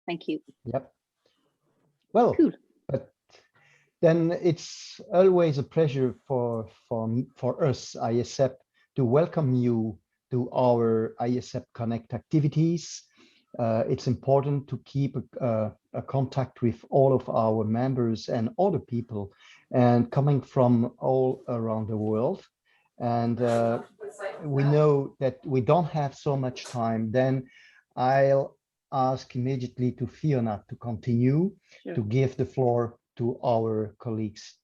Thank you. Yep. Well, Cool. but then it's always a pleasure for us, AIESEP, to welcome you to our AIESEP Connect activities. It's important to keep a contact with all of our members and other people, and coming from all around the world. And we know that we don't have so much time. Then I'll ask immediately to Fiona to continue, Sure. to give the floor to our colleagues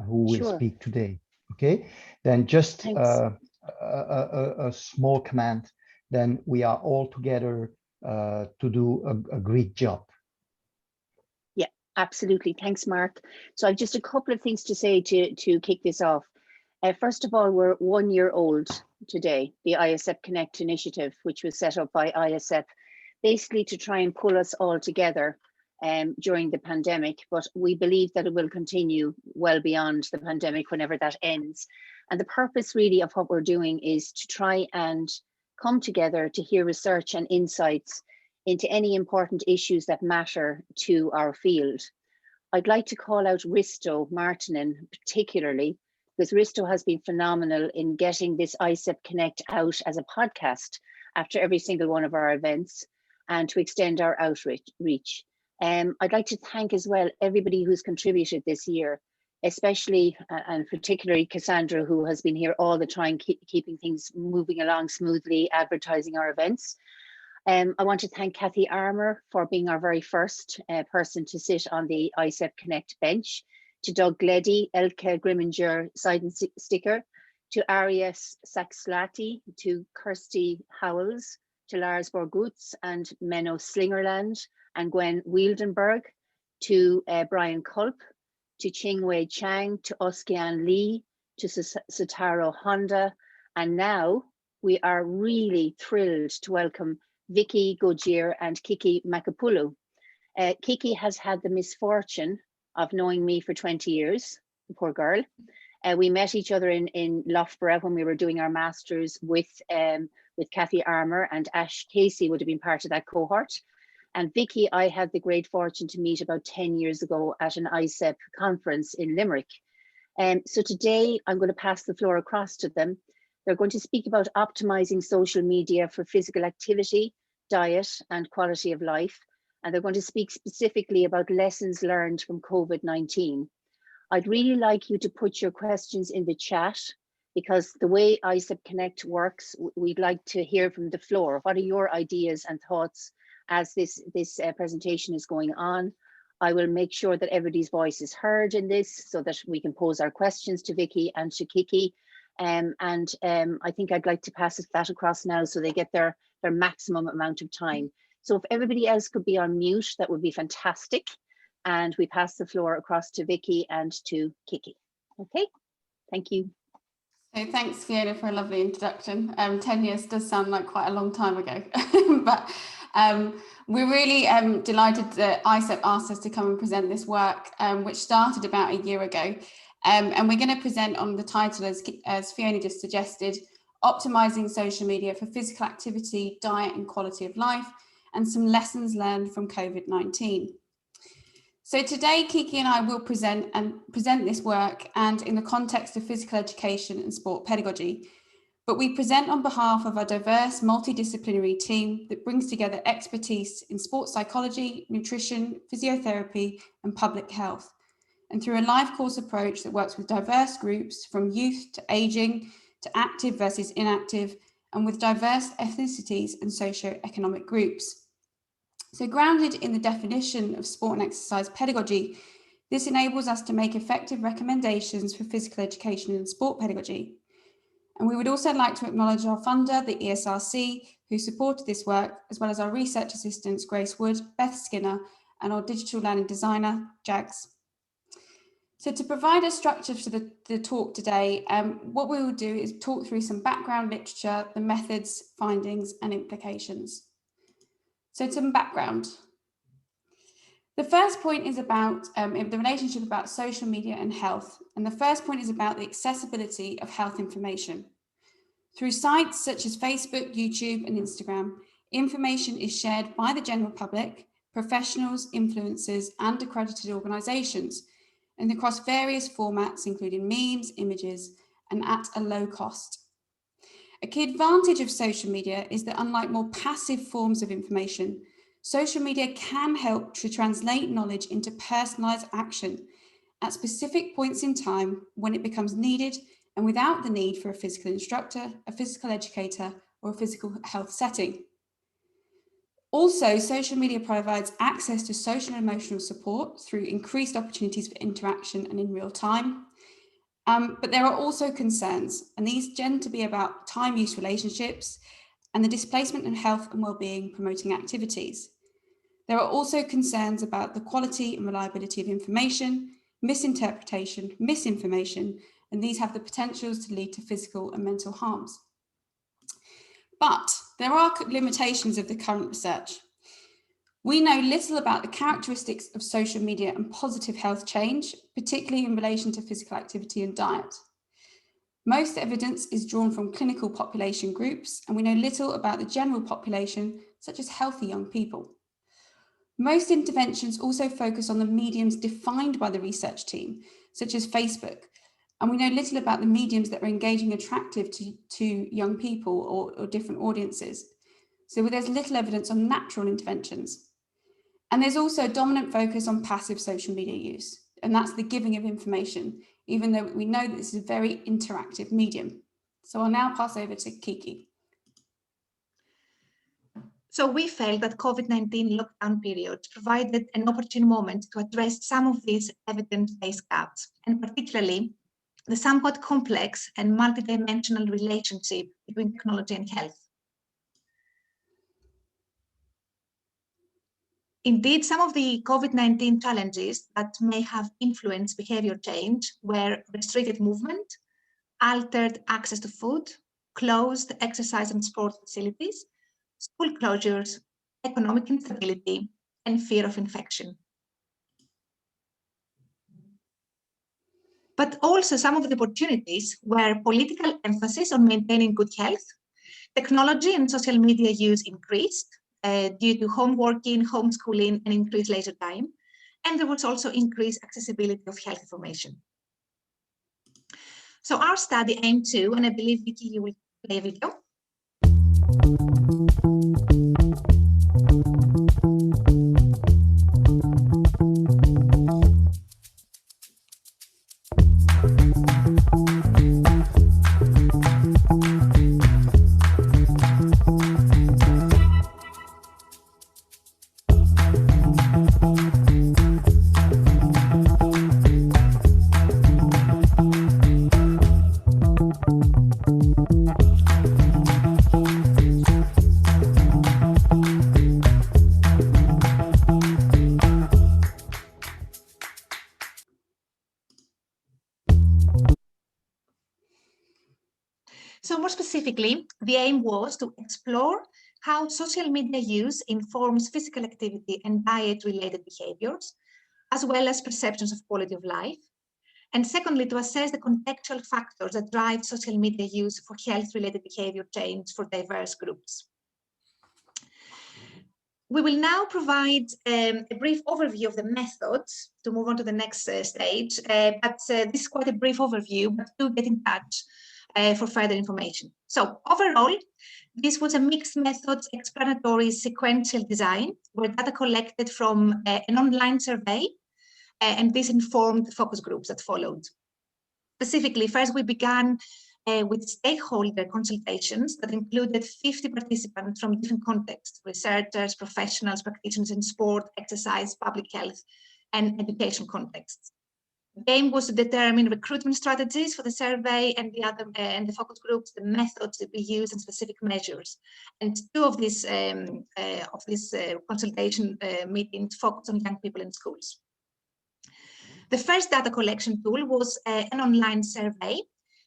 who will Sure. speak today. Okay, then just a small command, then we are all together to do a great job. Yeah, absolutely. Thanks, Mark. So I've just a couple of things to say to kick this off. First of all, we're 1 year old today, the AIESEP Connect initiative, which was set up by AIESEP, basically to try and pull us all together during the pandemic, but we believe that it will continue well beyond the pandemic whenever that ends. And the purpose really of what we're doing is to try and come together to hear research and insights into any important issues that matter to our field. I'd like to call out Risto Martinen particularly, because Risto has been phenomenal in getting this AIESEP Connect out as a podcast after every single one of our events and to extend our outreach. I'd like to thank as well everybody who's contributed this year, especially and particularly Cassandra, who has been here all the time, keeping things moving along smoothly, advertising our events. I want to thank Kathy Armour for being our very first person to sit on the AIESEP Connect bench, to Doug Gleddy, Elke Grimminger side and sticker, to Arias Saxlati, to Kirsty Howells, to Lars Borgutz and Menno Slingerland and Gwen Wieldenberg, to Brian Culp, to Qingwei Chang, to Oskian Lee, to Sotaro Honda. And now we are really thrilled to welcome Vicky Gojier and Kiki Makapulu. Kiki has had the misfortune of knowing me for 20 years, the poor girl. We met each other in Loughborough when we were doing our masters with Kathy Armour, and Ash Casey would have been part of that cohort. And Vicky, I had the great fortune to meet about 10 years ago at an AIESEP conference in Limerick. So today I'm going to pass the floor across to them. They're going to speak about optimizing social media for physical activity, diet, and quality of life. And they're going to speak specifically about lessons learned from COVID-19. I'd really like you to put your questions in the chat, because the way AIESEP Connect works, we'd like to hear from the floor. What are your ideas and thoughts as this presentation is going on? I will make sure that everybody's voice is heard in this so that we can pose our questions to Vicky and to Kiki. I think I'd like to pass that across now so they get their maximum amount of time. So if everybody else could be on mute, that would be fantastic. And we pass the floor across to Vicky and to Kiki. Okay, thank you. So thanks, Fiona, for a lovely introduction. 10 years does sound like quite a long time ago, but we're really delighted that AIESEP asked us to come and present this work, which started about a year ago. And we're going to present on the title, as Fiona just suggested, optimizing social media for physical activity, diet and quality of life, and some lessons learned from COVID-19. So today, Kiki and I will present this work and in the context of physical education and sport pedagogy. But we present on behalf of a diverse multidisciplinary team that brings together expertise in sports psychology, nutrition, physiotherapy, and public health. And through a life course approach that works with diverse groups from youth to aging to active versus inactive, and with diverse ethnicities and socio-economic groups. So grounded in the definition of sport and exercise pedagogy, this enables us to make effective recommendations for physical education and sport pedagogy. And we would also like to acknowledge our funder, the ESRC, who supported this work, as well as our research assistants, Grace Wood, Beth Skinner, and our digital learning designer, Jags. So to provide a structure for the talk today, what we will do is talk through some background literature, the methods, findings, and implications. So some background. The first point is about the relationship about social media and health. And the first point is about the accessibility of health information. Through sites such as Facebook, YouTube, and Instagram, information is shared by the general public professionals, influencers, and accredited organisations, and across various formats, including memes, images, and at a low cost. A key advantage of social media is that unlike more passive forms of information, social media can help to translate knowledge into personalised action at specific points in time when it becomes needed and without the need for a physical instructor, a physical educator, or a physical health setting. Also, social media provides access to social and emotional support through increased opportunities for interaction and in real time. But there are also concerns, and these tend to be about time-use relationships and the displacement of health and well-being promoting activities. There are also concerns about the quality and reliability of information, misinterpretation, misinformation, and these have the potentials to lead to physical and mental harms. But there are limitations of the current research. We know little about the characteristics of social media and positive health change, particularly in relation to physical activity and diet. Most evidence is drawn from clinical population groups, and we know little about the general population, such as healthy young people. Most interventions also focus on the mediums defined by the research team, such as Facebook, and we know little about the mediums that are engaging attractive to young people or different audiences. So there's little evidence on natural interventions. And there's also a dominant focus on passive social media use, and that's the giving of information, even though we know that this is a very interactive medium. So I'll now pass over to Kiki. So we felt that COVID-19 lockdown period provided an opportune moment to address some of these evidence-based gaps, and particularly the somewhat complex and multidimensional relationship between technology and health. Indeed, some of the COVID-19 challenges that may have influenced behavior change were restricted movement, altered access to food, closed exercise and sport facilities, school closures, economic instability, and fear of infection. But also some of the opportunities were political emphasis on maintaining good health, technology and social media use increased due to home working, homeschooling, and increased leisure time. And there was also increased accessibility of health information. So our study aimed to, and I believe, Vicky, you will play a video. So more specifically, the aim was to explore how social media use informs physical activity and diet-related behaviors, as well as perceptions of quality of life. And secondly, to assess the contextual factors that drive social media use for health-related behavior change for diverse groups. We will now provide a brief overview of the methods to move on to the next stage, but this is quite a brief overview, but do get in touch for further information. So overall, this was a mixed methods explanatory sequential design where data collected from an online survey, and this informed the focus groups that followed. Specifically, first we began with stakeholder consultations that included 50 participants from different contexts: researchers, professionals, practitioners in sport, exercise, public health, and education contexts. The aim was to determine recruitment strategies for the survey and the focus groups, the methods to be used, and specific measures. And two of these consultation meetings focused on young people in schools. The first data collection tool was an online survey,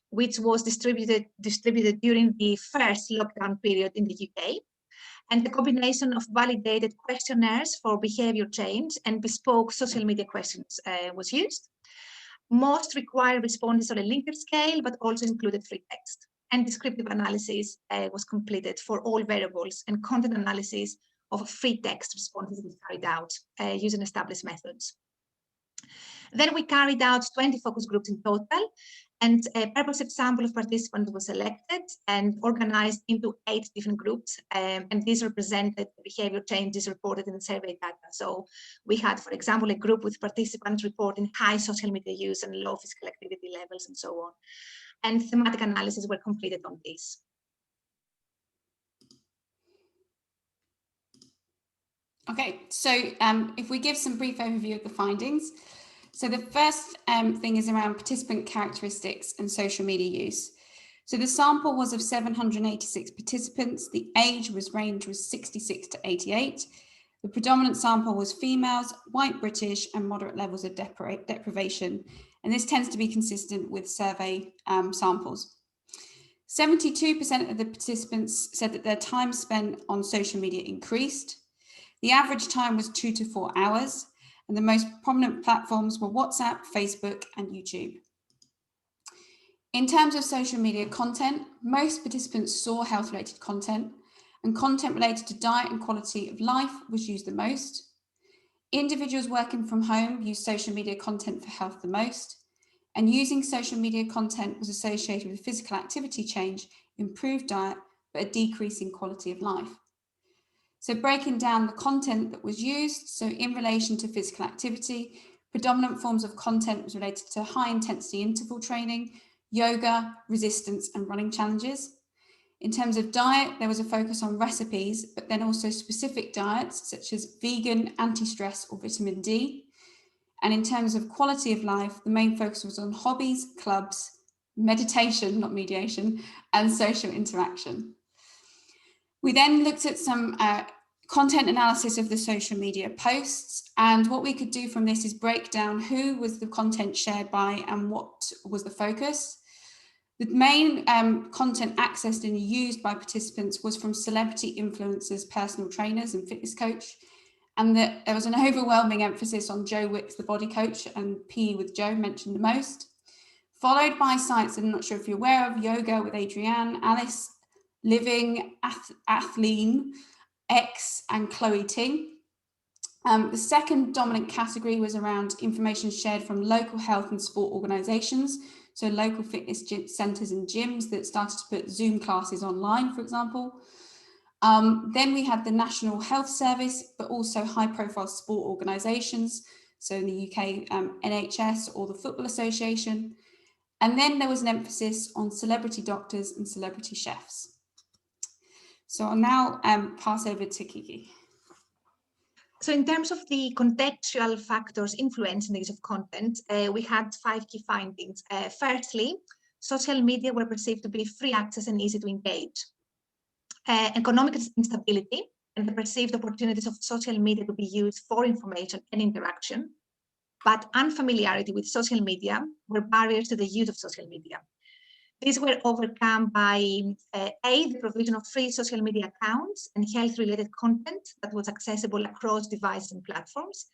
which was distributed during the first lockdown period in the UK. And the combination of validated questionnaires for behavior change and bespoke social media questions was used. Most required responses on a Likert scale, but also included free text. And descriptive analysis was completed for all variables, and content analysis of free text responses we carried out using established methods. Then we carried out 20 focus groups in total, and a purposive sample of participants was selected and organized into 8 different groups, and these represented the behavior changes reported in the survey data. So we had, for example, a group with participants reporting high social media use and low physical activity levels and so on. And thematic analyses were completed on this. Okay, so if we give some brief overview of the findings. So the first thing is around participant characteristics and social media use. So the sample was of 786 participants. The age range was 66 to 88. The predominant sample was females, white British, and moderate levels of deprivation. And this tends to be consistent with survey samples. 72% of the participants said that their time spent on social media increased. The average time was 2 to 4 hours. And the most prominent platforms were WhatsApp, Facebook, and YouTube. In terms of social media content, most participants saw health-related content, and content related to diet and quality of life was used the most. Individuals working from home used social media content for health the most, and using social media content was associated with physical activity change, improved diet, but a decrease in quality of life. So breaking down the content that was used, so in relation to physical activity, predominant forms of content was related to high intensity interval training, yoga, resistance, and running challenges. In terms of diet, there was a focus on recipes, but then also specific diets such as vegan, anti-stress, or vitamin D. And in terms of quality of life, the main focus was on hobbies, clubs, meditation, not mediation, and social interaction. We then looked at some content analysis of the social media posts, and what we could do from this is break down who was the content shared by and what was the focus. The main content accessed and used by participants was from celebrity influencers, personal trainers, and fitness coach, and that there was an overwhelming emphasis on Joe Wicks, the body coach, and PE with Joe mentioned the most, followed by sites I'm not sure if you're aware of: Yoga with Adrienne, Alice, Living, Athleen, X, and Chloe Ting. The second dominant category was around information shared from local health and sport organisations, so local fitness centres and gyms that started to put Zoom classes online, for example. Then we had the National Health Service, but also high-profile sport organisations, so in the UK, NHS or the Football Association. And then there was an emphasis on celebrity doctors and celebrity chefs. So I'll now pass over to Kiki. So in terms of the contextual factors influencing the use of content, we had 5 key findings. Firstly, social media were perceived to be free access and easy to engage. Economic instability and the perceived opportunities of social media to be used for information and interaction, but unfamiliarity with social media were barriers to the use of social media. These were overcome by A, the provision of free social media accounts and health-related content that was accessible across devices and platforms,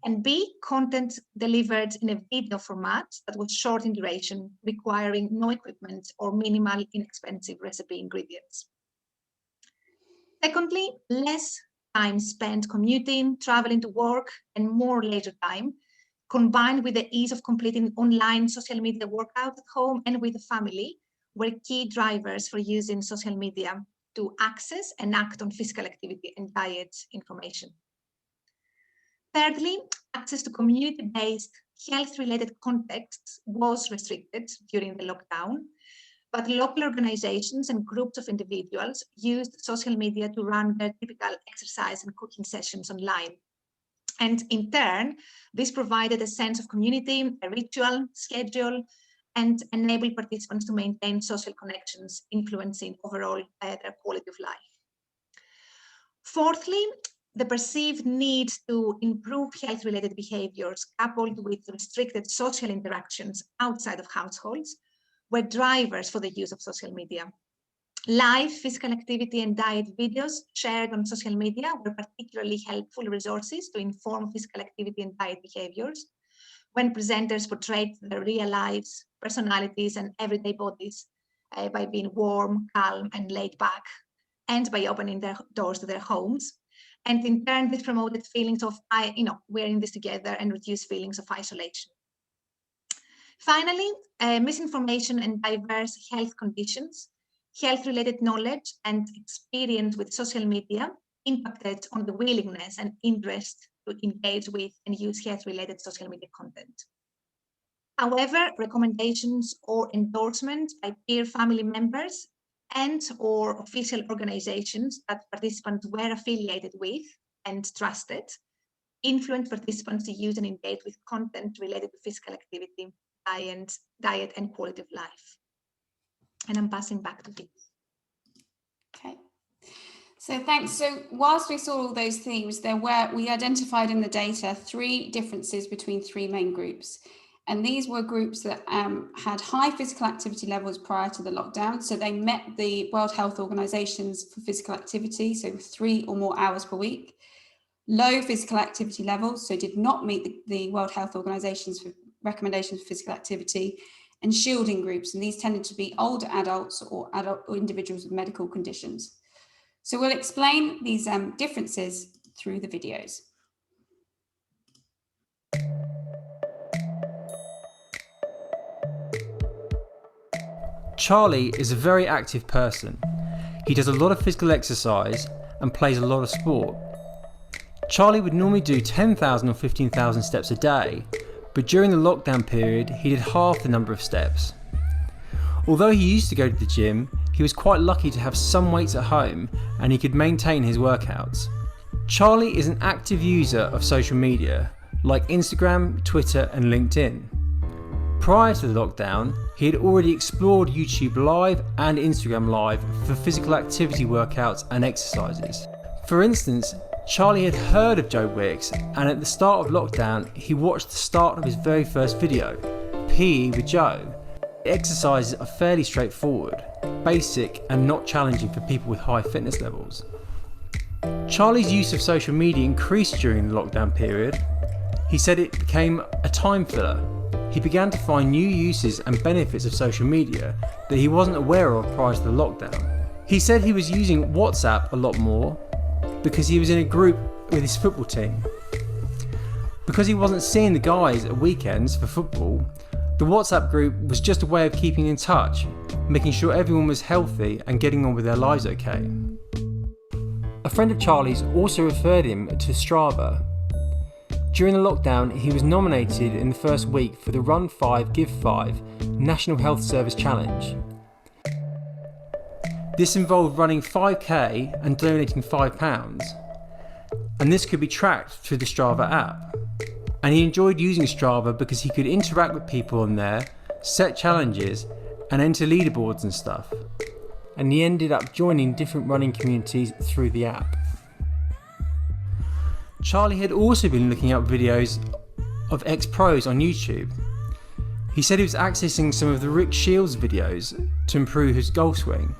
and B, content delivered in a video format that was short in duration, requiring no equipment or minimal inexpensive recipe ingredients. Secondly, less time spent commuting, traveling to work, and more leisure time, combined with the ease of completing online social media workouts at home and with the family, were key drivers for using social media to access and act on physical activity and diet information. Thirdly, access to community-based health-related contexts was restricted during the lockdown, but local organizations and groups of individuals used social media to run their typical exercise and cooking sessions online. And in turn, this provided a sense of community, a ritual, schedule, and enabled participants to maintain social connections, influencing overall their quality of life. Fourthly, the perceived need to improve health-related behaviors coupled with restricted social interactions outside of households were drivers for the use of social media. Live physical activity and diet videos shared on social media were particularly helpful resources to inform physical activity and diet behaviors when presenters portrayed their real lives, personalities, and everyday bodies by being warm, calm, and laid back, and by opening their doors to their homes. And in turn, this promoted feelings of, we're in this together, and reduced feelings of isolation. Finally, misinformation and diverse health conditions, health-related knowledge and experience with social media impacted on the willingness and interest to engage with and use health-related social media content. However, recommendations or endorsements by peer family members and or official organizations that participants were affiliated with and trusted influenced participants to use and engage with content related to physical activity, diet and quality of life. And I'm passing back to Vic. Okay. So thanks. So whilst we saw all those themes, we identified in the data 3 differences between 3 main groups. And these were groups that had high physical activity levels prior to the lockdown. So they met the World Health Organization's for physical activity, so 3 or more hours per week. Low physical activity levels, so did not meet the World Health Organization's recommendations for physical activity, and shielding groups. And these tended to be older adults or individuals with medical conditions. So we'll explain these differences through the videos. Charlie is a very active person. He does a lot of physical exercise and plays a lot of sport. Charlie would normally do 10,000 or 15,000 steps a day, but during the lockdown period, he did half the number of steps. Although he used to go to the gym, he was quite lucky to have some weights at home and he could maintain his workouts. Charlie is an active user of social media, like Instagram, Twitter and LinkedIn. Prior to the lockdown, he had already explored YouTube Live and Instagram Live for physical activity workouts and exercises. For instance, Charlie had heard of Joe Wicks, and at the start of lockdown, he watched the start of his very first video, PE with Joe. The exercises are fairly straightforward, basic and not challenging for people with high fitness levels. Charlie's use of social media increased during the lockdown period. He said it became a time filler. He began to find new uses and benefits of social media that he wasn't aware of prior to the lockdown. He said he was using WhatsApp a lot more because he was in a group with his football team. Because he wasn't seeing the guys at weekends for football, the WhatsApp group was just a way of keeping in touch, making sure everyone was healthy and getting on with their lives okay. A friend of Charlie's also referred him to Strava. During the lockdown, he was nominated in the first week for the Run 5 Give 5 National Health Service Challenge. This involved running 5k and donating £5, and this could be tracked through the Strava app. And he enjoyed using Strava because he could interact with people on there, set challenges and enter leaderboards and stuff. And he ended up joining different running communities through the app. Charlie had also been looking up videos of ex-pros on YouTube. He said he was accessing some of the Rick Shields videos to improve his golf swing.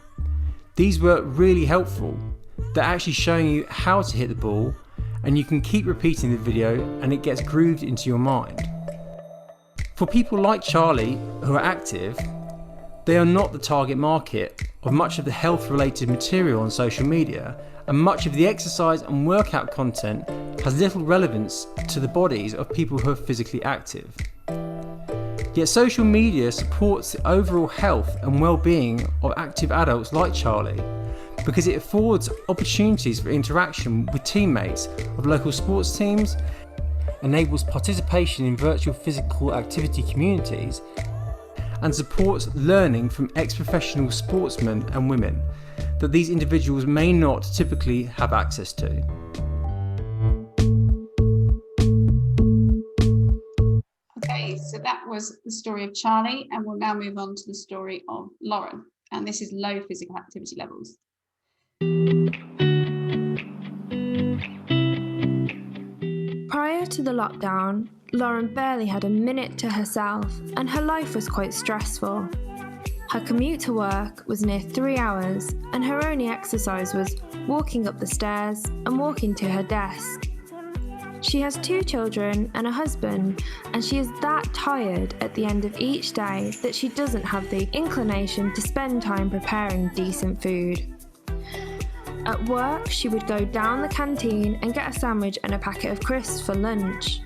These were really helpful. They're actually showing you how to hit the ball, and you can keep repeating the video and it gets grooved into your mind. For people like Charlie who are active, they are not the target market of much of the health-related material on social media, and much of the exercise and workout content has little relevance to the bodies of people who are physically active. Yet social media supports the overall health and well-being of active adults like Charlie, because it affords opportunities for interaction with teammates of local sports teams, enables participation in virtual physical activity communities, and supports learning from ex-professional sportsmen and women that these individuals may not typically have access to. Okay, so that was the story of Charlie, and we'll now move on to the story of Lauren, and this is low physical activity levels. Prior to the lockdown, Lauren barely had a minute to herself, and her life was quite stressful. Her commute to work was near 3 hours, and her only exercise was walking up the stairs and walking to her desk. She has 2 children and a husband, and she is that tired at the end of each day that she doesn't have the inclination to spend time preparing decent food. At work, she would go down the canteen and get a sandwich and a packet of crisps for lunch.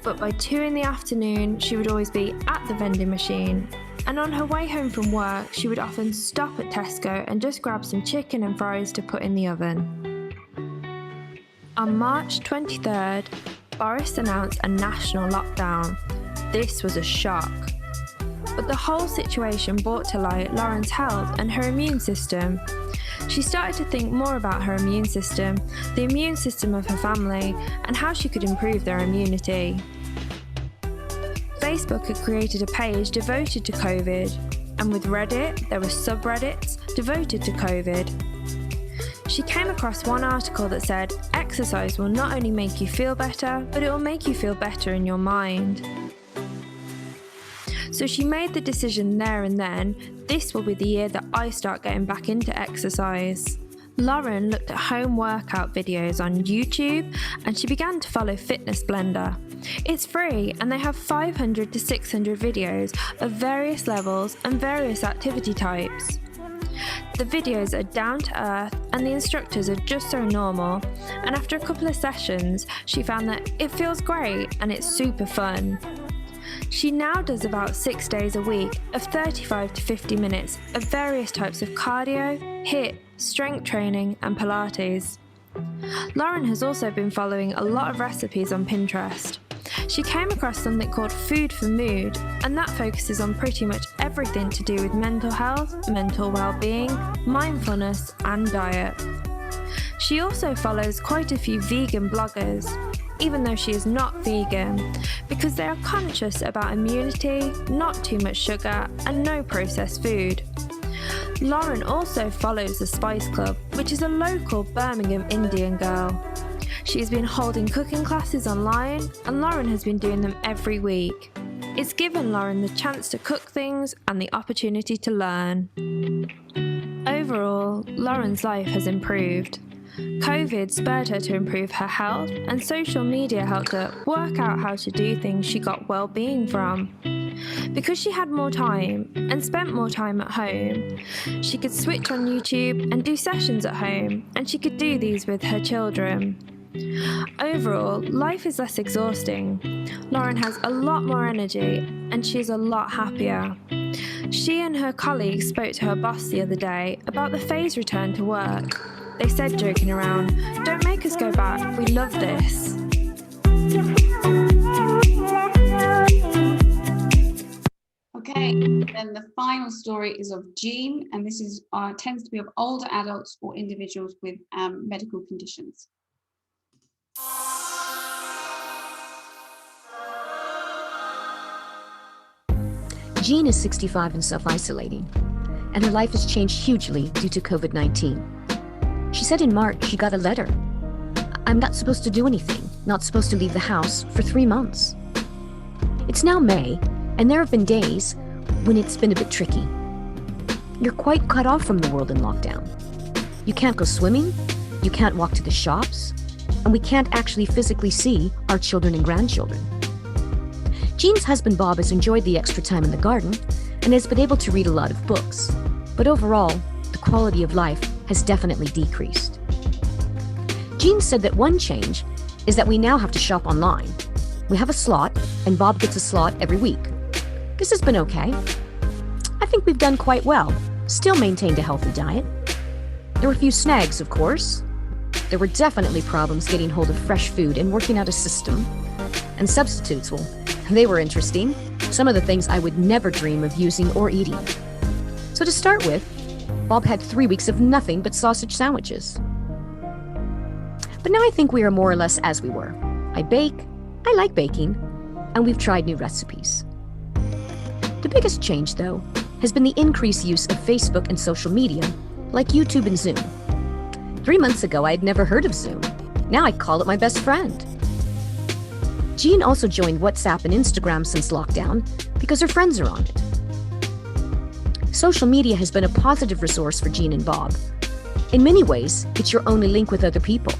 But by 2 in the afternoon, she would always be at the vending machine. And on her way home from work, she would often stop at Tesco and just grab some chicken and fries to put in the oven. On March 23rd, Boris announced a national lockdown. This was a shock. But the whole situation brought to light Lauren's health and her immune system. She started to think more about her immune system, the immune system of her family, and how she could improve their immunity. Facebook had created a page devoted to COVID, and with Reddit, there were subreddits devoted to COVID. She came across one article that said, exercise will not only make you feel better, but it will make you feel better in your mind. So she made the decision there and then, this will be the year that I start getting back into exercise. Lauren looked at home workout videos on YouTube and she began to follow Fitness Blender. It's free and they have 500 to 600 videos of various levels and various activity types. The videos are down to earth and the instructors are just so normal, and after a couple of sessions she found that it feels great and it's super fun. She now does about 6 days a week of 35 to 50 minutes of various types of cardio, HIIT, strength training and Pilates. Lauren has also been following a lot of recipes on Pinterest. She came across something called Food for Mood, and that focuses on pretty much everything to do with mental health, mental well-being, mindfulness and diet. She also follows quite a few vegan bloggers, even though she is not vegan, because they are conscious about immunity, not too much sugar and no processed food. Lauren also follows the Spice Club, which is a local Birmingham Indian girl. She has been holding cooking classes online and Lauren has been doing them every week. It's given Lauren the chance to cook things and the opportunity to learn. Overall, Lauren's life has improved. COVID spurred her to improve her health, and social media helped her work out how to do things she got well-being from. Because she had more time and spent more time at home, she could switch on YouTube and do sessions at home, and she could do these with her children. Overall, life is less exhausting. Lauren has a lot more energy and she is a lot happier. She and her colleagues spoke to her boss the other day about the phased return to work. They said, joking around, "Don't make us go back, we love this." Okay, then the final story is of Jean, and this is tends to be of older adults or individuals with medical conditions. Jean is 65 and self-isolating, and her life has changed hugely due to COVID-19. She said in March she got a letter. "I'm not supposed to do anything, not supposed to leave the house for 3 months." It's now May, and there have been days when it's been a bit tricky. You're quite cut off from the world in lockdown. You can't go swimming, you can't walk to the shops, and we can't actually physically see our children and grandchildren. Jean's husband Bob has enjoyed the extra time in the garden and has been able to read a lot of books, but overall, the quality of life has definitely decreased. Jean said that one change is that we now have to shop online. We have a slot, and Bob gets a slot every week. This has been okay. I think we've done quite well, still maintained a healthy diet. There were a few snags, of course. There were definitely problems getting hold of fresh food and working out a system. And substitutes, well, they were interesting. Some of the things I would never dream of using or eating. So to start with, Bob had 3 weeks of nothing but sausage sandwiches. But now I think we are more or less as we were. I bake, I like baking, and we've tried new recipes. The biggest change, though, has been the increased use of Facebook and social media, like YouTube and Zoom. 3 months ago, I had never heard of Zoom. Now I call it my best friend. Jean also joined WhatsApp and Instagram since lockdown because her friends are on it. Social media has been a positive resource for Jean and Bob. In many ways, it's your only link with other people.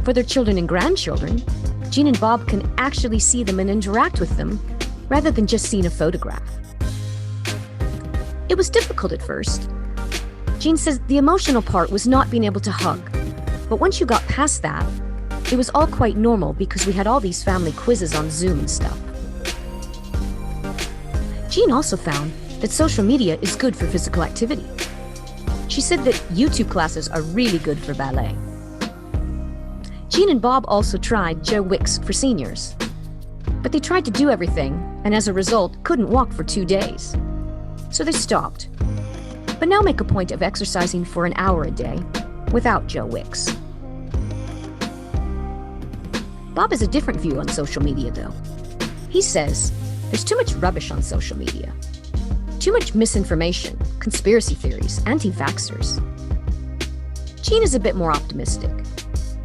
For their children and grandchildren, Jean and Bob can actually see them and interact with them rather than just seeing a photograph. It was difficult at first. Jean says the emotional part was not being able to hug. But once you got past that, it was all quite normal because we had all these family quizzes on Zoom and stuff. Jean also found that social media is good for physical activity. She said that YouTube classes are really good for ballet. Jean and Bob also tried Joe Wicks for seniors. But they tried to do everything, and as a result, couldn't walk for 2 days. So they stopped. But now make a point of exercising for an hour a day without Joe Wicks. Bob has a different view on social media, though. He says there's too much rubbish on social media. Too much misinformation, conspiracy theories, anti-vaxxers. Jean is a bit more optimistic.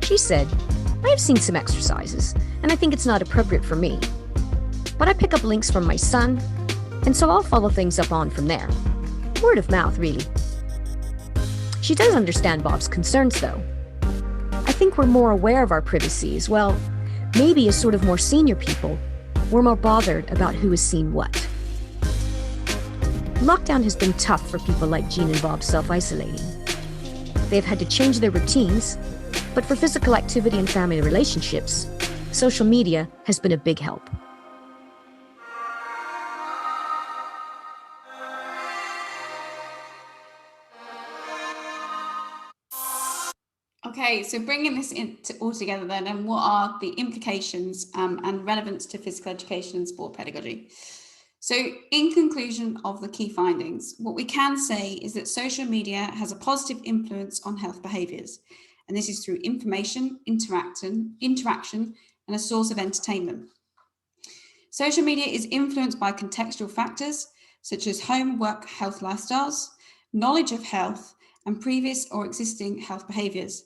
She said, I have seen some exercises, and I think it's not appropriate for me. But I pick up links from my son, and so I'll follow things up on from there. Word of mouth, really. She does understand Bob's concerns, though. I think we're more aware of our privacy as well. Maybe as sort of more senior people, we're more bothered about who has seen what. Lockdown has been tough for people like Jean and Bob self-isolating. They've had to change their routines, but for physical activity and family relationships, social media has been a big help. Okay, so bringing this all together then, and what are the implications and relevance to physical education and sport pedagogy? So in conclusion of the key findings, what we can say is that social media has a positive influence on health behaviours, and this is through information, interaction, and a source of entertainment. Social media is influenced by contextual factors such as home, work, health lifestyles, knowledge of health, and previous or existing health behaviours.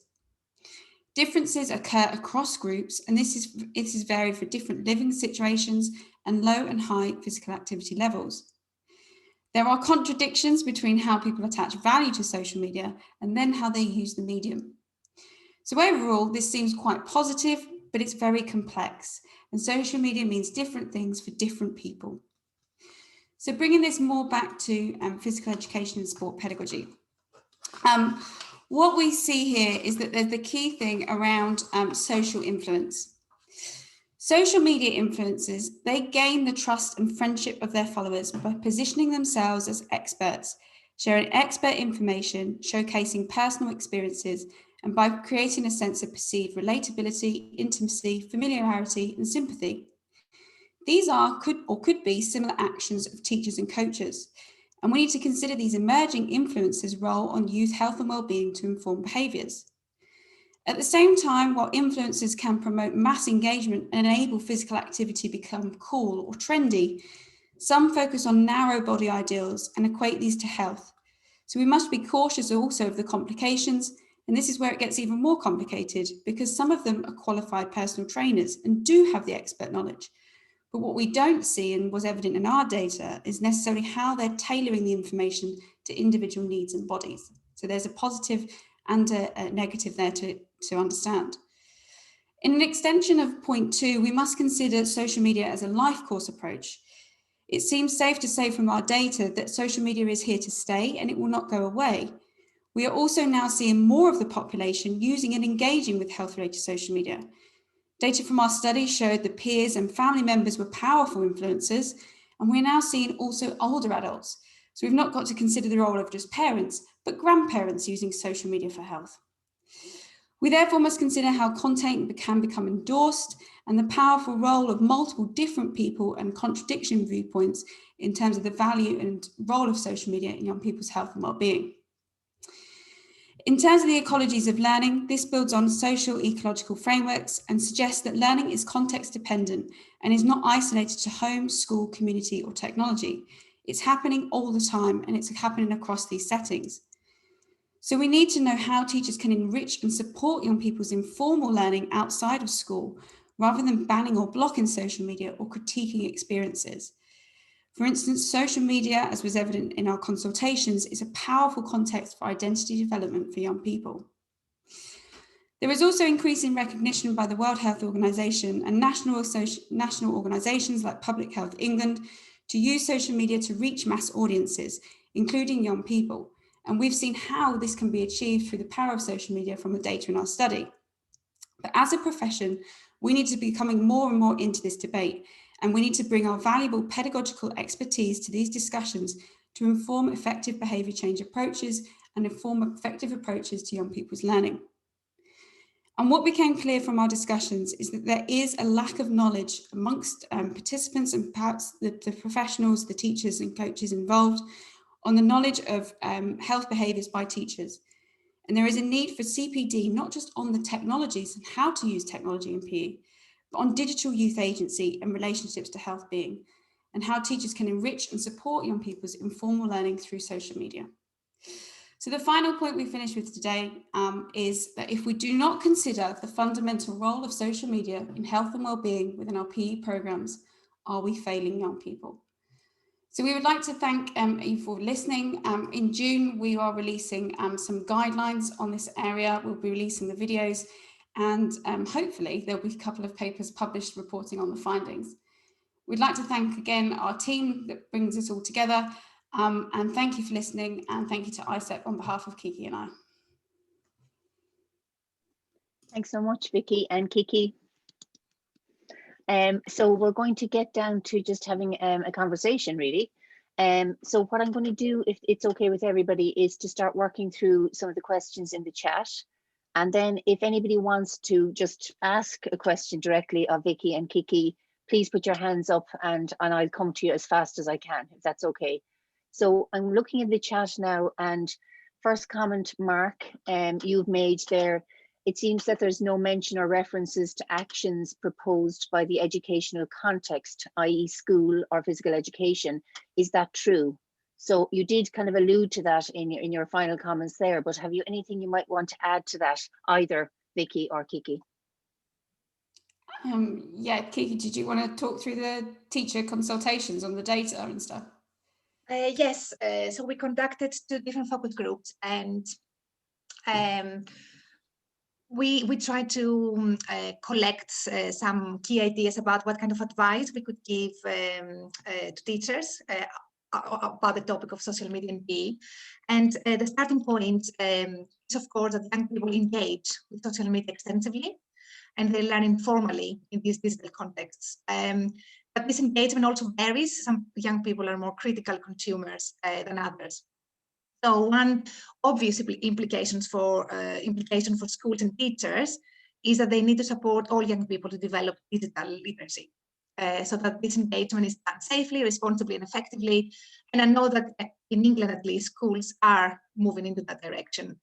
Differences occur across groups, and this is varied for different living situations and low and high physical activity levels. There are contradictions between how people attach value to social media and then how they use the medium. So overall, this seems quite positive, but it's very complex, and social media means different things for different people. So bringing this more back to physical education and sport pedagogy. What we see here is that there's the key thing around social influence. Social media influencers, they gain the trust and friendship of their followers by positioning themselves as experts, sharing expert information, showcasing personal experiences, and by creating a sense of perceived relatability, intimacy, familiarity, and sympathy. These are, could be similar actions of teachers and coaches. And we need to consider these emerging influencers' role on youth health and well-being to inform behaviours. At the same time, while influencers can promote mass engagement and enable physical activity to become cool or trendy, some focus on narrow body ideals and equate these to health. So we must be cautious also of the complications, and this is where it gets even more complicated because some of them are qualified personal trainers and do have the expert knowledge. But what we don't see, and was evident in our data, is necessarily how they're tailoring the information to individual needs and bodies. So there's a positive and a negative there to understand. In an extension of point 2, we must consider social media as a life course approach. It seems safe to say from our data that social media is here to stay and it will not go away. We are also now seeing more of the population using and engaging with health-related social media. Data from our study showed that peers and family members were powerful influencers, and we're now seeing also older adults. So we've not got to consider the role of just parents, but grandparents using social media for health. We therefore must consider how content can become endorsed and the powerful role of multiple different people and contradiction viewpoints in terms of the value and role of social media in young people's health and well-being. In terms of the ecologies of learning, this builds on social ecological frameworks and suggests that learning is context dependent and is not isolated to home, school, community, or technology. It's happening all the time and it's happening across these settings. So we need to know how teachers can enrich and support young people's informal learning outside of school, rather than banning or blocking social media or critiquing experiences. For instance, social media, as was evident in our consultations, is a powerful context for identity development for young people. There is also increasing recognition by the World Health Organization and national organizations like Public Health England to use social media to reach mass audiences, including young people. And we've seen how this can be achieved through the power of social media from the data in our study. But as a profession, we need to be coming more and more into this debate, and we need to bring our valuable pedagogical expertise to these discussions to inform effective behaviour change approaches and inform effective approaches to young people's learning. And what became clear from our discussions is that there is a lack of knowledge amongst participants and perhaps the professionals, the teachers and coaches involved on the knowledge of health behaviours by teachers. And there is a need for CPD, not just on the technologies and how to use technology in PE, but on digital youth agency and relationships to health being, and how teachers can enrich and support young people's informal learning through social media. So the final point we finish with today is that if we do not consider the fundamental role of social media in health and well-being within our PE programs, are we failing young people? So we would like to thank you for listening. In June, we are releasing some guidelines on this area. We'll be releasing the videos, and hopefully there'll be a couple of papers published reporting on the findings. We'd like to thank again our team that brings this all together. And thank you for listening, and thank you to AIESEP on behalf of Kiki and I. Thanks so much, Vicky and Kiki. So we're going to get down to just having a conversation, really. So what I'm going to do, if it's okay with everybody, is to start working through some of the questions in the chat. And then if anybody wants to just ask a question directly of Vicky and Kiki, please put your hands up and I'll come to you as fast as I can, if that's okay. So I'm looking at the chat now, and first comment, Mark, you've made there. It seems that there's no mention or references to actions proposed by the educational context, i.e. school or physical education. Is that true? So you did kind of allude to that in your final comments there, but have you anything you might want to add to that, either Vicky or Kiki? Yeah, Kiki, did you want to talk through the teacher consultations on the data and stuff? Yes, so we conducted 2 different focus groups, and we tried to collect some key ideas about what kind of advice we could give to teachers about the topic of social media and PE. And the starting point is, of course, that young people engage with social media extensively, and they learn informally in these digital contexts. But this engagement also varies. Some young people are more critical consumers than others. So one obvious implication for schools and teachers is that they need to support all young people to develop digital literacy, so that this engagement is done safely, responsibly, and effectively. And I know that in England, at least, schools are moving into that direction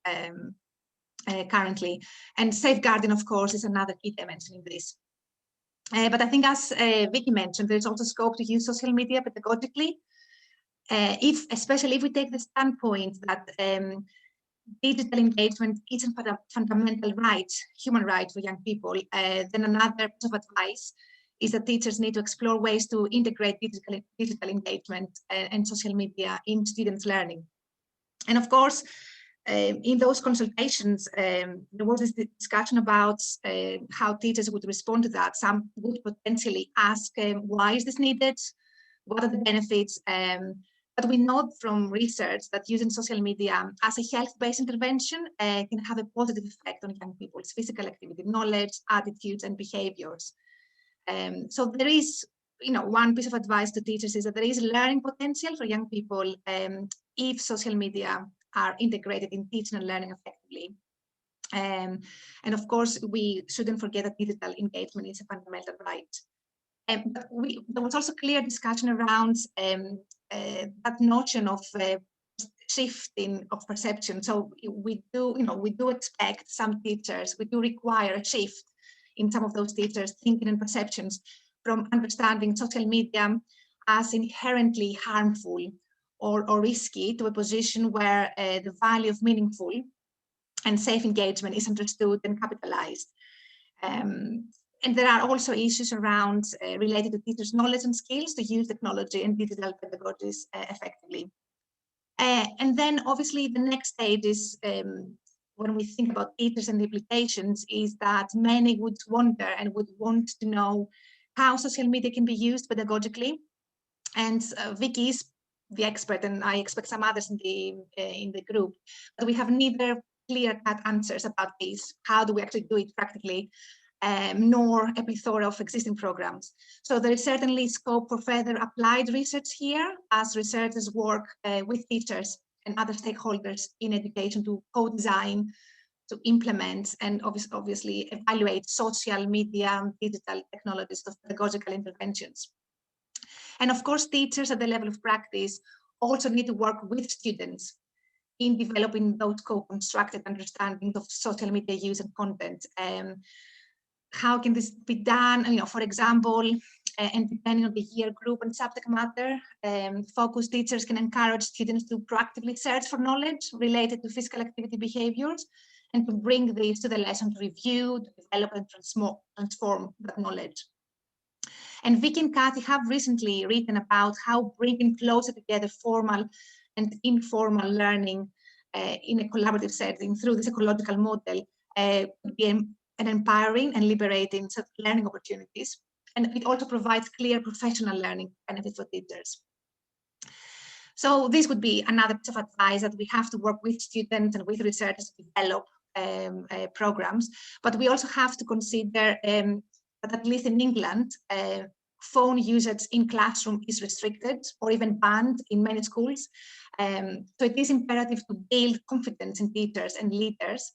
currently. And safeguarding, of course, is another key dimension in this. But I think, as Vicky mentioned, there's also scope to use social media pedagogically. Especially if we take the standpoint that digital engagement isn't a fundamental right, human right for young people, then another piece of advice is that teachers need to explore ways to integrate digital engagement and social media in students' learning. And of course, in those consultations, there was this discussion about how teachers would respond to that. Some would potentially ask, why is this needed? What are the benefits? But we know from research that using social media as a health-based intervention can have a positive effect on young people's physical activity, knowledge, attitudes, and behaviors. So there is, one piece of advice to teachers is that there is learning potential for young people if social media are integrated in teaching and learning effectively. And of course, we shouldn't forget that digital engagement is a fundamental right. But there was also clear discussion around that notion of shifting of perception. So we do expect some teachers, we do require a shift in some of those teachers' thinking and perceptions from understanding social media as inherently harmful or risky to a position where the value of meaningful and safe engagement is understood and capitalized. And there are also issues around related to teachers' knowledge and skills to use technology and digital pedagogies effectively. And then obviously the next stage is when we think about teachers and the implications is that many would wonder and would want to know how social media can be used pedagogically. And Vicky is the expert, and I expect some others in the group, but we have neither clear-cut answers about this. How do we actually do it practically? Nor a plethora of existing programs. So there is certainly scope for further applied research here as researchers work with teachers and other stakeholders in education to co-design, to implement, and obviously evaluate social media and digital technologies of pedagogical interventions. And of course, teachers at the level of practice also need to work with students in developing those co-constructed understandings of social media use and content. How can this be done? You know, for example, and depending on the year group and subject matter, focus teachers can encourage students to proactively search for knowledge related to physical activity behaviors and to bring these to the lesson to review, to develop and transform that knowledge. And Vicky and Kathy have recently written about how bringing closer together formal and informal learning in a collaborative setting through this ecological model could be an empowering and liberating set of learning opportunities. And it also provides clear professional learning benefits for teachers. So this would be another piece of advice, that we have to work with students and with researchers to develop programs, but we also have to consider that at least in England, phone usage in classroom is restricted or even banned in many schools. So it is imperative to build confidence in teachers and leaders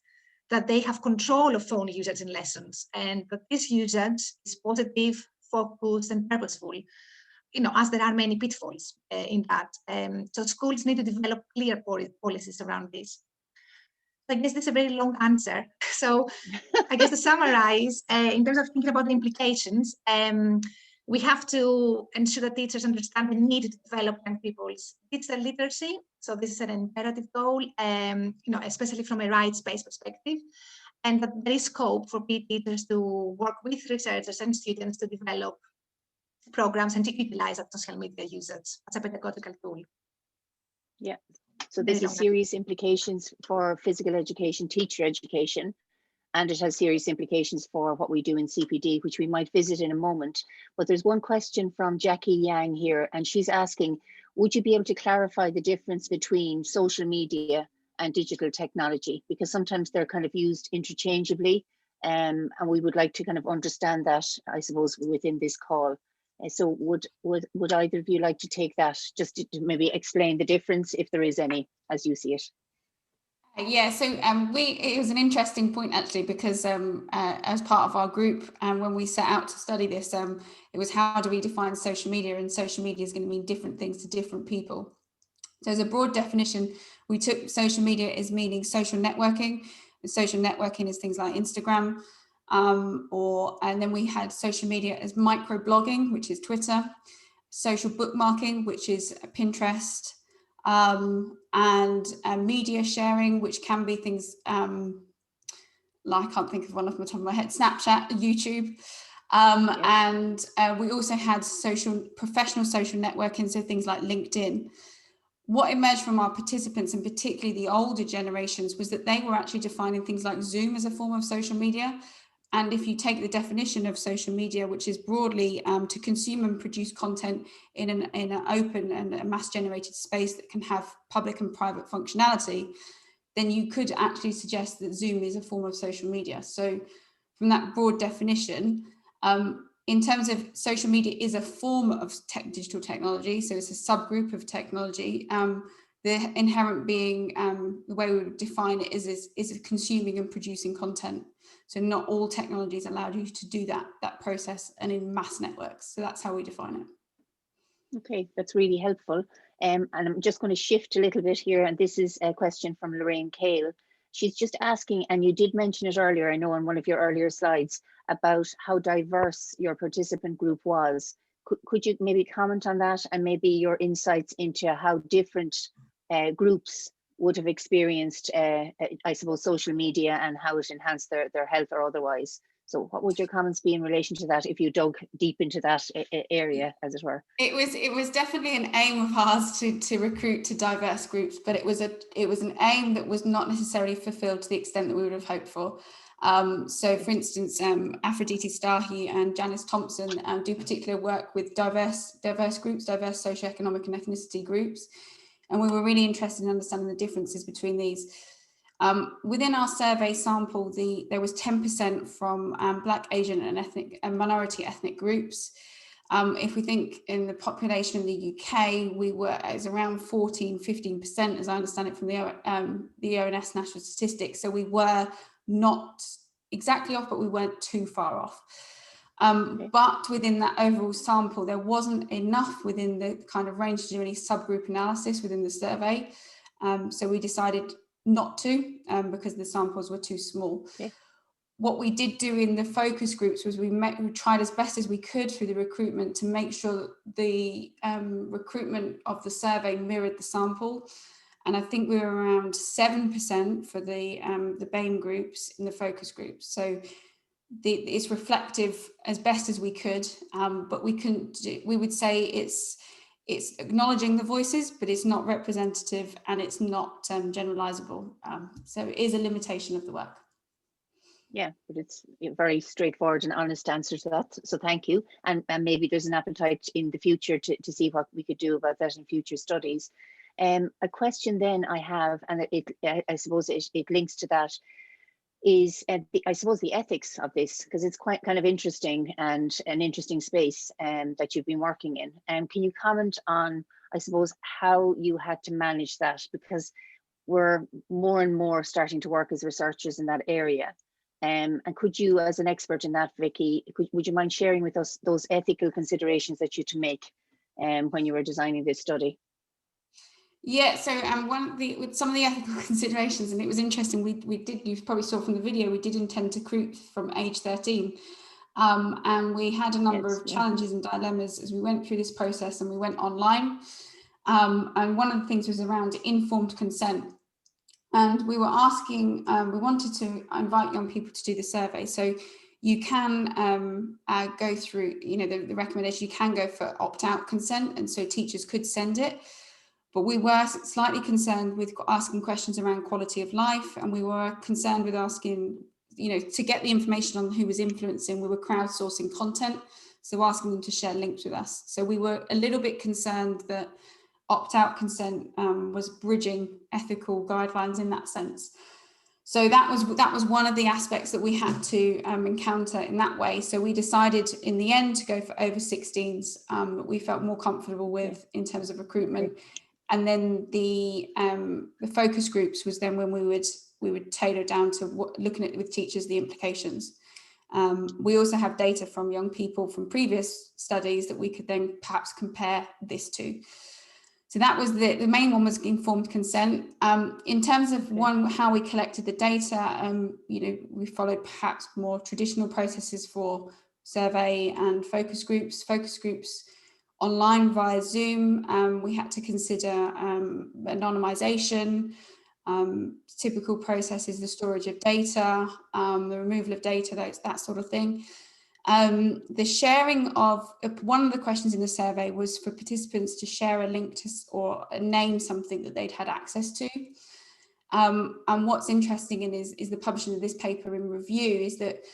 that they have control of phone usage in lessons, and that this usage is positive, focused, and purposeful, you know, as there are many pitfalls in that. So schools need to develop clear policies around this. I guess this is a very long answer. So I guess to summarize, in terms of thinking about the implications, we have to ensure that teachers understand the need to develop young people's digital literacy. So this is an imperative goal, you know, especially from a rights-based perspective, and that there is scope for teachers to work with researchers and students to develop programs and to utilize that social media usage as a pedagogical tool. Yeah, so this has serious implications for physical education, teacher education, and it has serious implications for what we do in CPD, which we might visit in a moment. But there's one question from Jackie Yang here, and she's asking, would you be able to clarify the difference between social media and digital technology? Because sometimes they're kind of used interchangeably, and we would like to kind of understand that, I suppose, within this call. So would either of you like to take that, just to maybe explain the difference, if there is any, as you see it? Yeah, so it was an interesting point actually, because as part of our group, when we set out to study this, it was how do we define social media, and social media is going to mean different things to different people. So as a broad definition, we took social media as meaning social networking. And social networking is things like Instagram, and then we had social media as microblogging, which is Twitter, social bookmarking, which is Pinterest, and media sharing, which can be things like, I can't think of one off the top of my head, Snapchat, YouTube. And we also had professional social networking, so things like LinkedIn. What emerged from our participants, and particularly the older generations, was that they were actually defining things like Zoom as a form of social media. And if you take the definition of social media, which is broadly to consume and produce content in an open and a mass-generated space that can have public and private functionality, then you could actually suggest that Zoom is a form of social media. So from that broad definition, in terms of social media is a form of digital technology, so it's a subgroup of technology. The inherent being, the way we would define it is consuming and producing content. So not all technologies allow you to do that process and in mass networks. So that's how we define it. Okay, that's really helpful. And I'm just going to shift a little bit here. And this is a question from Lorraine Kale. She's just asking, and you did mention it earlier, I know on one of your earlier slides, about how diverse your participant group was. Could you maybe comment on that, and maybe your insights into how different groups would have experienced, I suppose, social media and how it enhanced their health or otherwise? So what would your comments be in relation to that, if you dug deep into that area, as it were? It was definitely an aim of ours to recruit to diverse groups, but it was an aim that was not necessarily fulfilled to the extent that we would have hoped for. So for instance, Aphrodite Stahi and Janice Thompson do particular work with diverse groups, diverse socioeconomic and ethnicity groups. And we were really interested in understanding the differences between these. Within our survey sample, there was 10% from Black, Asian and minority ethnic groups. If we think in the population in the UK, it was around 15%, as I understand it from the ONS national statistics. So we were not exactly off, but we weren't too far off. But within that overall sample, there wasn't enough within the kind of range to do any subgroup analysis within the survey. So we decided not to, because the samples were too small. Okay. What we did do in the focus groups was we tried as best as we could through the recruitment to make sure that the recruitment of the survey mirrored the sample. And I think we were around 7% for the BAME groups in the focus groups. So it's reflective as best as we could, but we would say it's acknowledging the voices, but it's not representative and it's not generalizable. So it is a limitation of the work. Yeah, but it's a very straightforward and honest answer to that. So thank you. And maybe there's an appetite in the future to see what we could do about that in future studies. A question then I have, and I suppose it links to that, is I suppose the ethics of this, because it's quite kind of interesting and an interesting space that you've been working in. Can you comment on, I suppose, how you had to manage that? Because we're more and more starting to work as researchers in that area. And could you, as an expert in that, Vicky, would you mind sharing with us those ethical considerations that you had to make when you were designing this study? Yeah, so with some of the ethical considerations, and it was interesting, we did, you probably saw from the video, we did intend to recruit from age 13. And we had a number of challenges and dilemmas as we went through this process and we went online. And one of the things was around informed consent. And we were asking, we wanted to invite young people to do the survey. So you can go through, the recommendation, you can go for opt-out consent. And so teachers could send it. But we were slightly concerned with asking questions around quality of life. And we were concerned with asking, to get the information on who was influencing, we were crowdsourcing content. So asking them to share links with us. So we were a little bit concerned that opt-out consent was bridging ethical guidelines in that sense. So that was one of the aspects that we had to encounter in that way. So we decided in the end to go for over 16s that we felt more comfortable with in terms of recruitment. And then the focus groups was then when we would tailor down to looking at with teachers the implications. We also have data from young people from previous studies that we could then perhaps compare this to. So that was the main one, was informed consent. In terms of how we collected the data, we followed perhaps more traditional processes for survey and focus groups online via Zoom. We had to consider anonymization, typical processes, the storage of data, the removal of data, that sort of thing. The sharing of, one of the questions in the survey was for participants to share a link to or name something that they'd had access to. And what's interesting is the publishing of this paper in review is that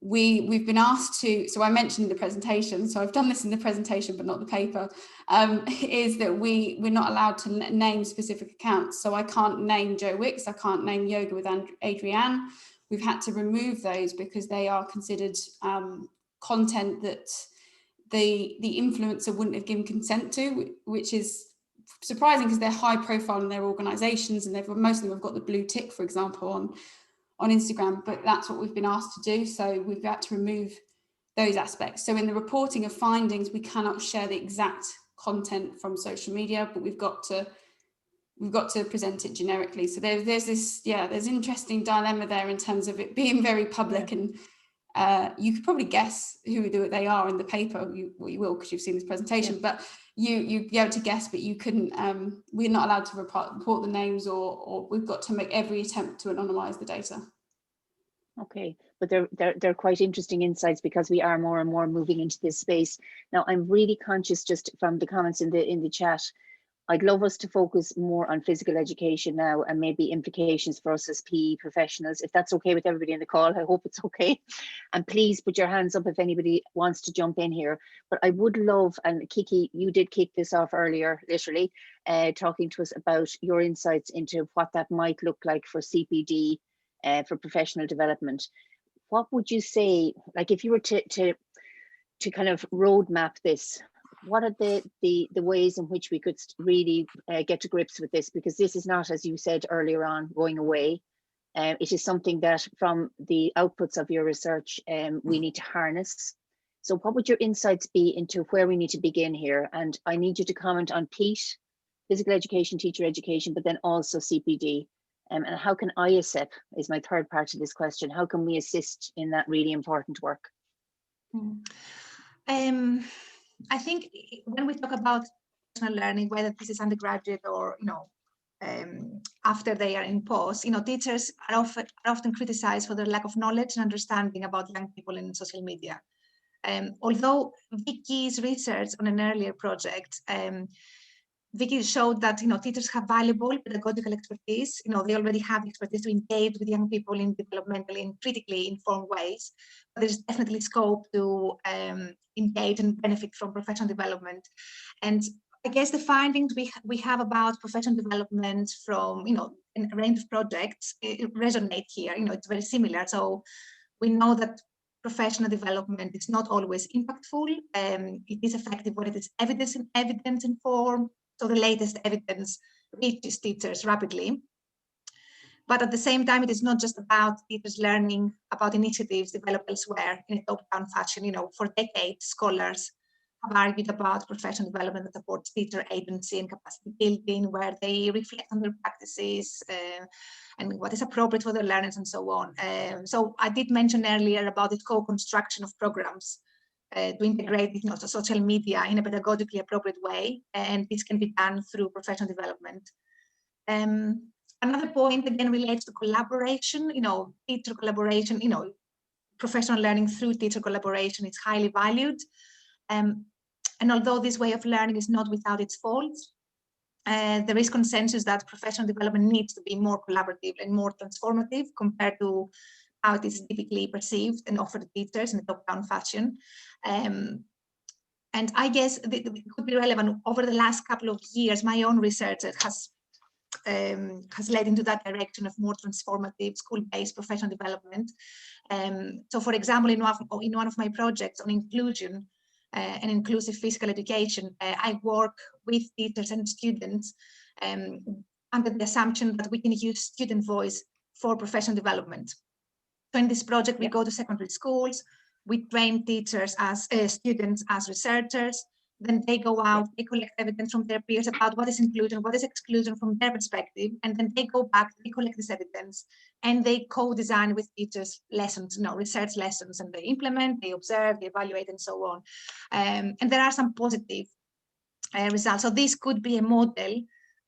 we've been asked to, so I mentioned in the presentation, so I've done this in the presentation but not the paper, is that we're not allowed to name specific accounts. So I can't name Joe Wicks, I can't name Yoga with Adrienne. We've had to remove those because they are considered content that the influencer wouldn't have given consent to, which is surprising because they're high profile in their organizations and most of them have got the blue tick, for example, on Instagram, but that's what we've been asked to do. So we've had to remove those aspects. So in the reporting of findings, we cannot share the exact content from social media, but we've got to present it generically. So there's this, there's an interesting dilemma there in terms of it being very public, and you could probably guess who they are in the paper. You will, because you've seen this presentation, but you'd be able to guess, but you couldn't, we're not allowed to report the names, or we've got to make every attempt to anonymize the data. Okay, but they're quite interesting insights because we are more and more moving into this space. Now, I'm really conscious just from the comments in the chat. I'd love us to focus more on physical education now and maybe implications for us as PE professionals. If that's okay with everybody in the call, I hope it's okay. And please put your hands up if anybody wants to jump in here. But I would love, and Kiki, you did kick this off earlier, literally, talking to us about your insights into what that might look like for CPD, for professional development. What would you say, like if you were to kind of roadmap this, what are the ways in which we could really get to grips with this? Because this is not, as you said earlier on, going away. It is something that from the outputs of your research, we need to harness. So what would your insights be into where we need to begin here? And I need you to comment on PEAT, physical education, teacher education, but then also CPD. And how can IESEP, is my third part of this question, how can we assist in that really important work? I think when we talk about professional learning, whether this is undergraduate or after they are in post, teachers are often criticized for their lack of knowledge and understanding about young people in social media. Although Vicky's research on an earlier project, Vicky showed that teachers have valuable pedagogical expertise. They already have expertise to engage with young people in developmentally and critically informed ways. But there's definitely scope to engage and benefit from professional development. And I guess the findings we have about professional development from a range of projects resonate here. It's very similar. So we know that professional development is not always impactful. It is effective when it is evidence informed. So the latest evidence reaches teachers rapidly. But at the same time, it is not just about teachers learning about initiatives developed elsewhere in a top-down fashion. For decades, scholars have argued about professional development that supports teacher agency and capacity building, where they reflect on their practices and what is appropriate for their learners and so on. So I did mention earlier about the co-construction of programs to integrate social media in a pedagogically appropriate way, and this can be done through professional development. Another point again relates to collaboration. Teacher collaboration. Professional learning through teacher collaboration is highly valued, and although this way of learning is not without its faults, there is consensus that professional development needs to be more collaborative and more transformative compared to how it is typically perceived and offered to teachers in a top-down fashion. And I guess it could be relevant over the last couple of years. My own research has led into that direction of more transformative school-based professional development. So, for example, in one of my projects on inclusion and inclusive physical education, I work with teachers and students under the assumption that we can use student voice for professional development. So in this project, we go to secondary schools, we train teachers as students as researchers, then they go out, they collect evidence from their peers about what is inclusion, what is exclusion from their perspective, and then they go back, they collect this evidence, and they co-design with teachers lessons, research lessons, and they implement, they observe, they evaluate, and so on. And there are some positive results. So this could be a model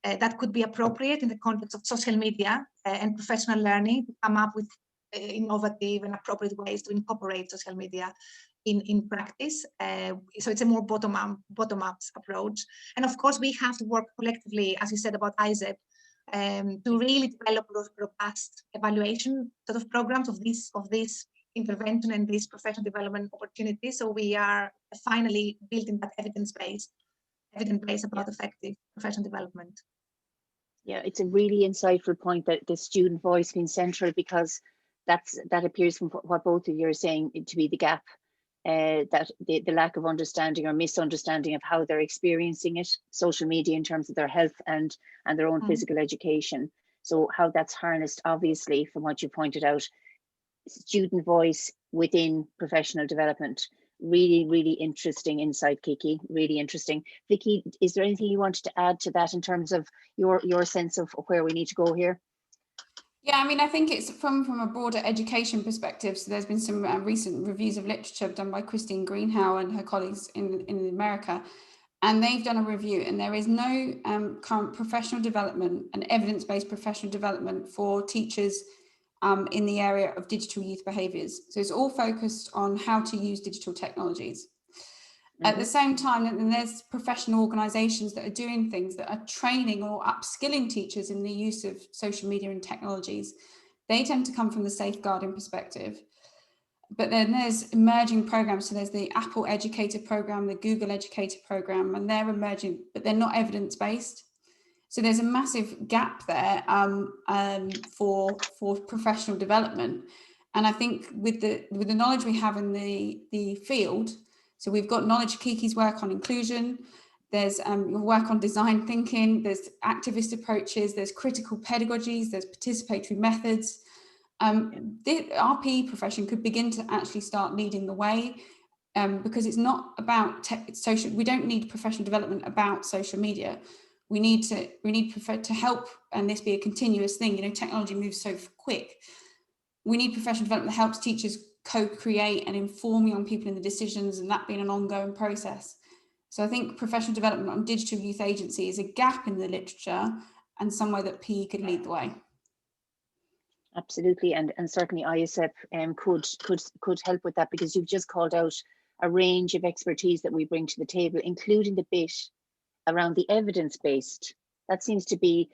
that could be appropriate in the context of social media and professional learning to come up with innovative and appropriate ways to incorporate social media in practice. So it's a more bottom-up approach. And of course, we have to work collectively, as you said about AIESEP, to really develop robust evaluation sort of programs of this intervention and this professional development opportunity. So we are finally building that evidence base about effective professional development. Yeah, it's a really insightful point that the student voice being central, because that appears from what both of you are saying to be the gap, that the lack of understanding or misunderstanding of how they're experiencing it, social media in terms of their health and their own physical education. So how that's harnessed, obviously, from what you pointed out, student voice within professional development. Really, really interesting insight, Kiki, really interesting. Vicky, is there anything you wanted to add to that in terms of your sense of where we need to go here? Yeah, I mean, I think it's from a broader education perspective. So there's been some recent reviews of literature done by Christine Greenhow and her colleagues in America, and they've done a review, and there is no current professional development and evidence-based professional development for teachers in the area of digital youth behaviours. So it's all focused on how to use digital technologies. At the same time, then there's professional organisations that are doing things that are training or upskilling teachers in the use of social media and technologies. They tend to come from the safeguarding perspective. But then there's emerging programs. So there's the Apple Educator program, the Google Educator program, and they're emerging, but they're not evidence-based. So there's a massive gap there for professional development. And I think with the knowledge we have in the field, so we've got knowledge, Kiki's work on inclusion, there's work on design thinking, there's activist approaches, there's critical pedagogies, there's participatory methods. Our PE profession could begin to actually start leading the way, because it's not about social. We don't need professional development about social media. We need to help, and this be a continuous thing. You know, technology moves so quick. We need professional development that helps teachers co-create and inform young people in the decisions, and that being an ongoing process. So I think professional development on digital youth agency is a gap in the literature, and somewhere that PE could lead the way. Absolutely, and certainly AIESEP could help with that, because you've just called out a range of expertise that we bring to the table, including the bit around the evidence-based. That seems to be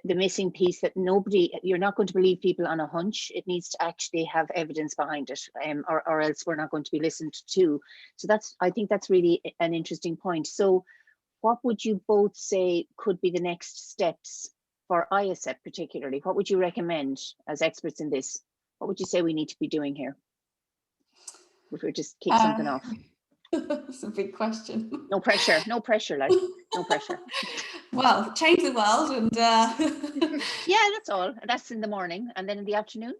the missing piece, that you're not going to believe people on a hunch. It needs to actually have evidence behind it, or else we're not going to be listened to. So I think that's really an interesting point. So what would you both say could be the next steps for AIESEP particularly? What would you recommend as experts in this? What would you say we need to be doing here? If we just kick something off. That's a big question. No pressure, no pressure, like, no pressure. Well, change the world and yeah, that's all. That's in the morning, and then in the afternoon.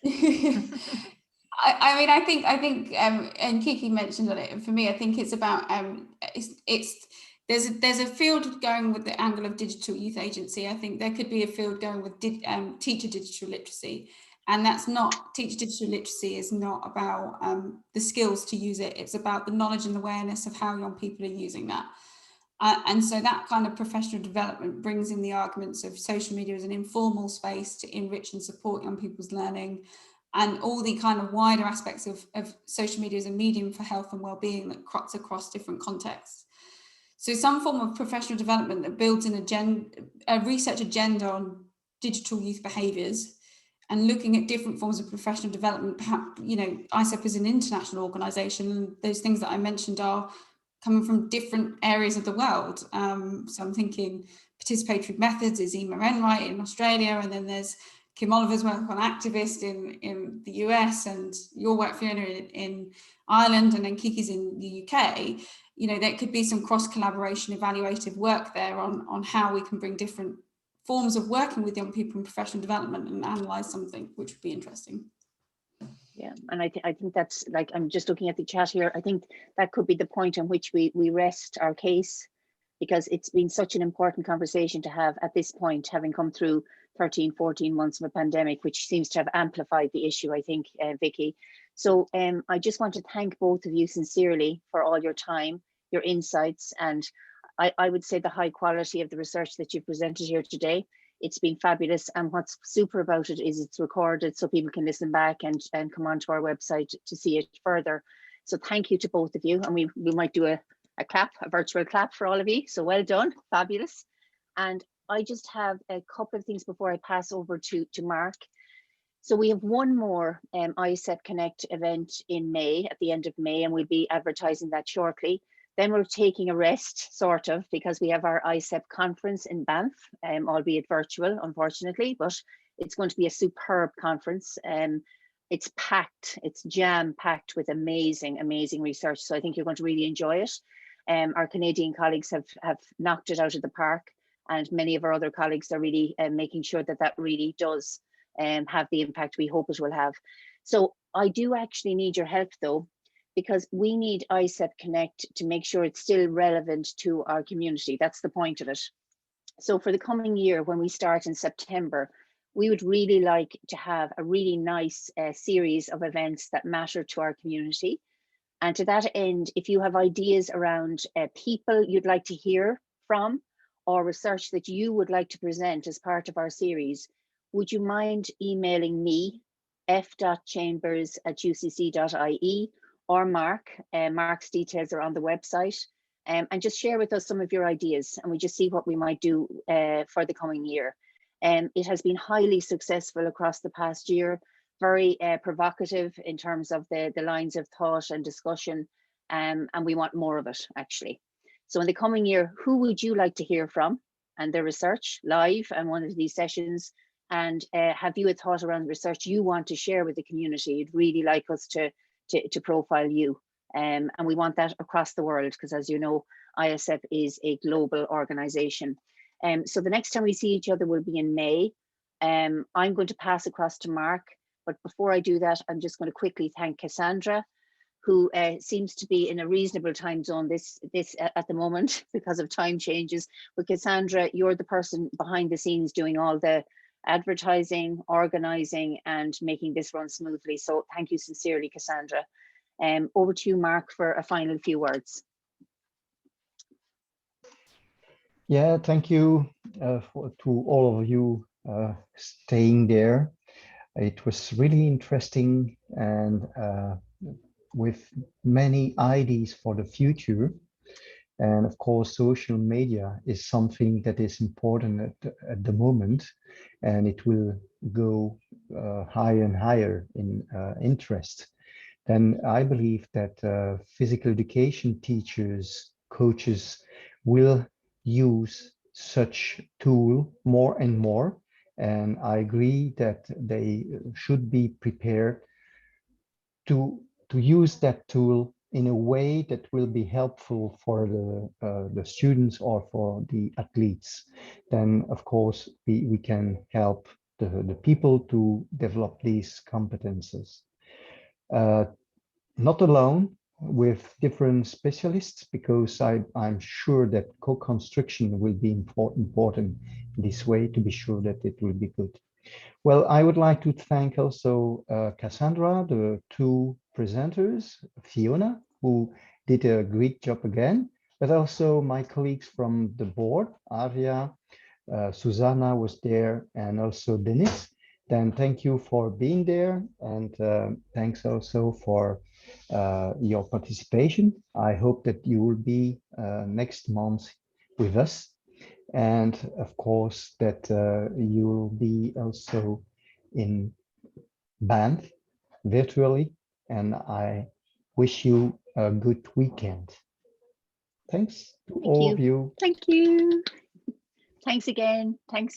I mean, I think and Kiki mentioned on it, and for me, I think it's about there's a field going with the angle of digital youth agency. I think there could be a field going with teacher digital literacy. And that's not, teacher digital literacy is not about the skills to use it. It's about the knowledge and awareness of how young people are using that. And so that kind of professional development brings in the arguments of social media as an informal space to enrich and support young people's learning, and all the kind of wider aspects of social media as a medium for health and well-being that cuts across different contexts. So some form of professional development that builds in a research agenda on digital youth behaviours, and looking at different forms of professional development. Perhaps, you know, AIESEP is an international organisation, and those things that I mentioned are coming from different areas of the world. So I'm thinking participatory methods is Emma Enright in Australia, and then there's Kim Oliver's work on activist in the US, and your work, Fiona, in Ireland, and then Kiki's in the UK. You know, there could be some cross-collaboration evaluative work there on how we can bring different forms of working with young people in professional development and analyse something, which would be interesting. Yeah, and I think that's, like, I'm just looking at the chat here. I think that could be the point on which we rest our case, because it's been such an important conversation to have at this point, having come through 13, 14 months of a pandemic, which seems to have amplified the issue, I think, Vicky. So I just want to thank both of you sincerely for all your time, your insights, and I would say the high quality of the research that you've presented here today. It's been fabulous, and what's super about it is it's recorded so people can listen back and come onto our website to see it further. So thank you to both of you, and we might do a virtual clap for all of you. So well done, fabulous. And I just have a couple of things before I pass over to Mark. So we have one more AIESEP Connect event in May, at the end of May, and we'll be advertising that shortly. Then we're taking a rest, sort of, because we have our AIESEP conference in Banff, albeit virtual, unfortunately, but it's going to be a superb conference. It's packed, it's jam-packed with amazing, amazing research. So I think you're going to really enjoy it. Our Canadian colleagues have knocked it out of the park, and many of our other colleagues are really making sure that that really does have the impact we hope it will have. So I do actually need your help, though, because we need AIESEP Connect to make sure it's still relevant to our community. That's the point of it. So for the coming year, when we start in September, we would really like to have a really nice series of events that matter to our community. And to that end, if you have ideas around people you'd like to hear from, or research that you would like to present as part of our series, would you mind emailing me, f.chambers@ucc.ie, or Mark. Mark's details are on the website. And just share with us some of your ideas, and we just see what we might do for the coming year. It has been highly successful across the past year, very provocative in terms of the lines of thought and discussion, and we want more of it, actually. So in the coming year, who would you like to hear from and their research live and one of these sessions? And have you a thought around the research you want to share with the community? You'd really like us to profile you. And we want that across the world, because as you know, AIESEP is a global organization. So the next time we see each other will be in May. I'm going to pass across to Mark, but before I do that, I'm just going to quickly thank Cassandra, who seems to be in a reasonable time zone this at the moment because of time changes. But Cassandra, you're the person behind the scenes doing all the advertising, organizing, and making this run smoothly. So thank you sincerely, Cassandra. Over to you, Mark, for a final few words. Yeah, thank you to all of you staying there. It was really interesting, and with many ideas for the future. And of course, social media is something that is important at the moment, and it will go higher and higher in interest. Then I believe that physical education teachers, coaches will use such tool more and more. And I agree that they should be prepared to use that tool in a way that will be helpful for the students or for the athletes. Then, of course, we can help the people to develop these competences. Not alone, with different specialists, because I'm sure that co-construction will be important this way to be sure that it will be good. Well, I would like to thank also Cassandra, the two presenters, Fiona, who did a great job again, but also my colleagues from the board, Arya, Susanna was there, and also Dennis. Then thank you for being there, and thanks also for your participation. I hope that you will be next month with us. And of course, that you will be also in Banff virtually. And I wish you a good weekend. Thanks to all of you. Thank you. Thanks again. Thanks.